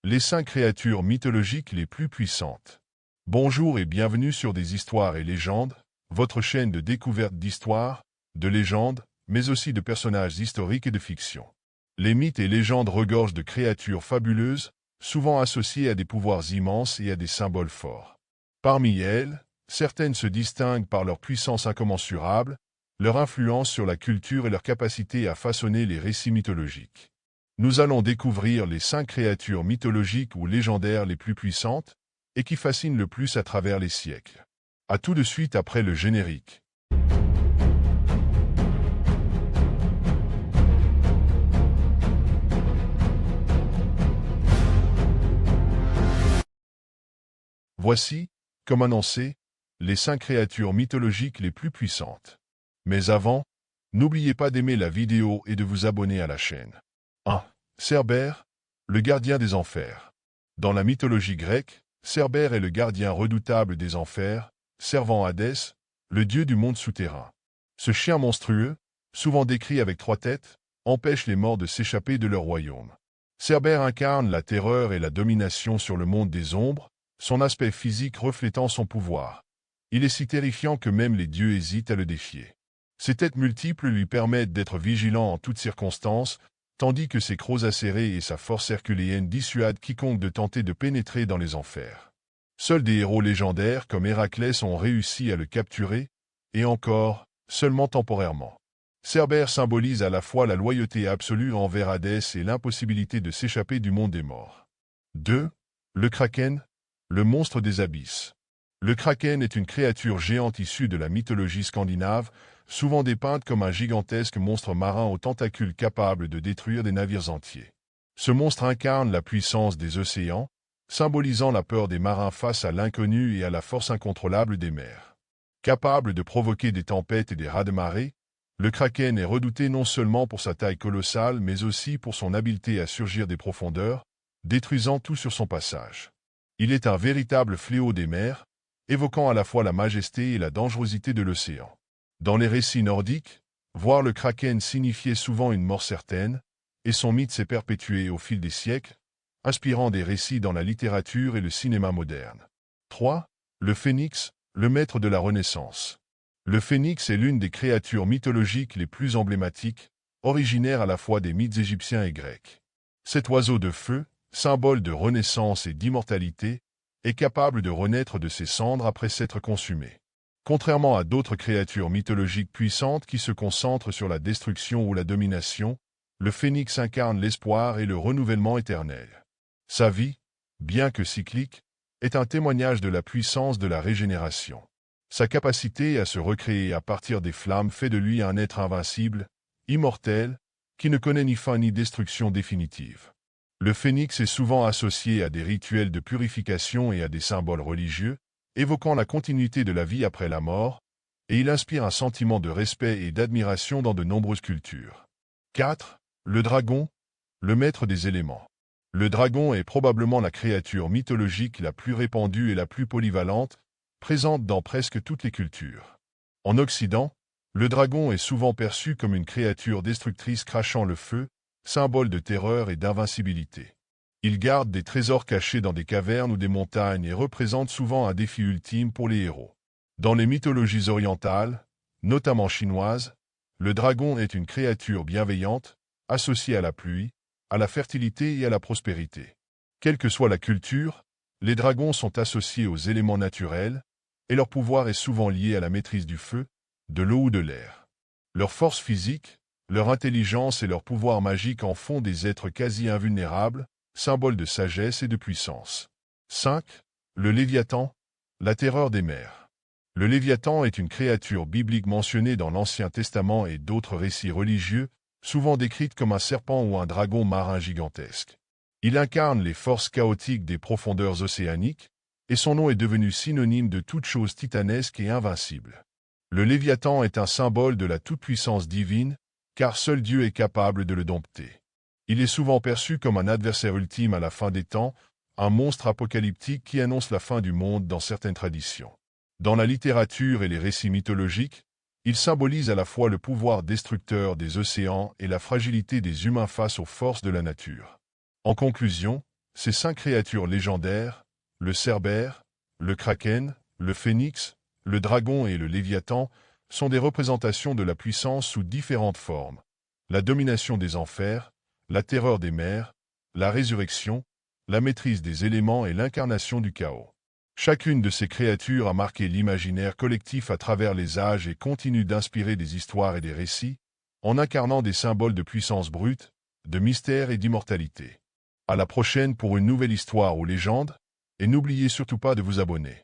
Les 5 créatures mythologiques les plus puissantes. Bonjour et bienvenue sur Des Histoires et Légendes, votre chaîne de découverte d'histoires, de légendes, mais aussi de personnages historiques et de fiction. Les mythes et légendes regorgent de créatures fabuleuses, souvent associées à des pouvoirs immenses et à des symboles forts. Parmi elles, certaines se distinguent par leur puissance incommensurable, leur influence sur la culture et leur capacité à façonner les récits mythologiques. Nous allons découvrir les 5 créatures mythologiques ou légendaires les plus puissantes et qui fascinent le plus à travers les siècles. À tout de suite après le générique. Voici, comme annoncé, les 5 créatures mythologiques les plus puissantes. Mais avant, n'oubliez pas d'aimer la vidéo et de vous abonner à la chaîne. 1. Cerbère, le gardien des enfers. Dans la mythologie grecque, Cerbère est le gardien redoutable des enfers, servant Hadès, le dieu du monde souterrain. Ce chien monstrueux, souvent décrit avec 3 têtes, empêche les morts de s'échapper de leur royaume. Cerbère incarne la terreur et la domination sur le monde des ombres, son aspect physique reflétant son pouvoir. Il est si terrifiant que même les dieux hésitent à le défier. Ses têtes multiples lui permettent d'être vigilant en toutes circonstances, tandis que ses crocs acérés et sa force herculéenne dissuadent quiconque de tenter de pénétrer dans les enfers. Seuls des héros légendaires comme Héraclès ont réussi à le capturer, et encore, seulement temporairement. Cerbère symbolise à la fois la loyauté absolue envers Hadès et l'impossibilité de s'échapper du monde des morts. 2. Le Kraken, le monstre des abysses. Le Kraken est une créature géante issue de la mythologie scandinave, souvent dépeinte comme un gigantesque monstre marin aux tentacules capable de détruire des navires entiers. Ce monstre incarne la puissance des océans, symbolisant la peur des marins face à l'inconnu et à la force incontrôlable des mers. Capable de provoquer des tempêtes et des raz-de-marée, le Kraken est redouté non seulement pour sa taille colossale mais aussi pour son habileté à surgir des profondeurs, détruisant tout sur son passage. Il est un véritable fléau des mers, évoquant à la fois la majesté et la dangerosité de l'océan. Dans les récits nordiques, voir le Kraken signifiait souvent une mort certaine, et son mythe s'est perpétué au fil des siècles, inspirant des récits dans la littérature et le cinéma moderne. 3. Le Phénix, le maître de la Renaissance. Le Phénix est l'une des créatures mythologiques les plus emblématiques, originaire à la fois des mythes égyptiens et grecs. Cet oiseau de feu, symbole de renaissance et d'immortalité, est capable de renaître de ses cendres après s'être consumé. Contrairement à d'autres créatures mythologiques puissantes qui se concentrent sur la destruction ou la domination, le Phénix incarne l'espoir et le renouvellement éternel. Sa vie, bien que cyclique, est un témoignage de la puissance de la régénération. Sa capacité à se recréer à partir des flammes fait de lui un être invincible, immortel, qui ne connaît ni fin ni destruction définitive. Le Phénix est souvent associé à des rituels de purification et à des symboles religieux, évoquant la continuité de la vie après la mort, et il inspire un sentiment de respect et d'admiration dans de nombreuses cultures. 4. Le dragon, le maître des éléments. Le dragon est probablement la créature mythologique la plus répandue et la plus polyvalente, présente dans presque toutes les cultures. En Occident, le dragon est souvent perçu comme une créature destructrice crachant le feu, symbole de terreur et d'invincibilité. Il garde des trésors cachés dans des cavernes ou des montagnes et représente souvent un défi ultime pour les héros. Dans les mythologies orientales, notamment chinoises, le dragon est une créature bienveillante, associée à la pluie, à la fertilité et à la prospérité. Quelle que soit la culture, les dragons sont associés aux éléments naturels, et leur pouvoir est souvent lié à la maîtrise du feu, de l'eau ou de l'air. Leur force physique, leur intelligence et leur pouvoir magique en font des êtres quasi invulnérables, symbole de sagesse et de puissance. 5. Le Léviathan, la terreur des mers. Le Léviathan est une créature biblique mentionnée dans l'Ancien Testament et d'autres récits religieux, souvent décrite comme un serpent ou un dragon marin gigantesque. Il incarne les forces chaotiques des profondeurs océaniques, et son nom est devenu synonyme de toute chose titanesque et invincible. Le Léviathan est un symbole de la toute-puissance divine, car seul Dieu est capable de le dompter. Il est souvent perçu comme un adversaire ultime à la fin des temps, un monstre apocalyptique qui annonce la fin du monde dans certaines traditions. Dans la littérature et les récits mythologiques, il symbolise à la fois le pouvoir destructeur des océans et la fragilité des humains face aux forces de la nature. En conclusion, Ces 5 créatures légendaires, le Cerbère, le Kraken, le Phénix, le Dragon et le Léviathan, sont des représentations de la puissance sous différentes formes. La domination des enfers, la terreur des mers, la résurrection, la maîtrise des éléments et l'incarnation du chaos. Chacune de ces créatures a marqué l'imaginaire collectif à travers les âges et continue d'inspirer des histoires et des récits, en incarnant des symboles de puissance brute, de mystère et d'immortalité. À la prochaine pour une nouvelle histoire ou légende, et n'oubliez surtout pas de vous abonner.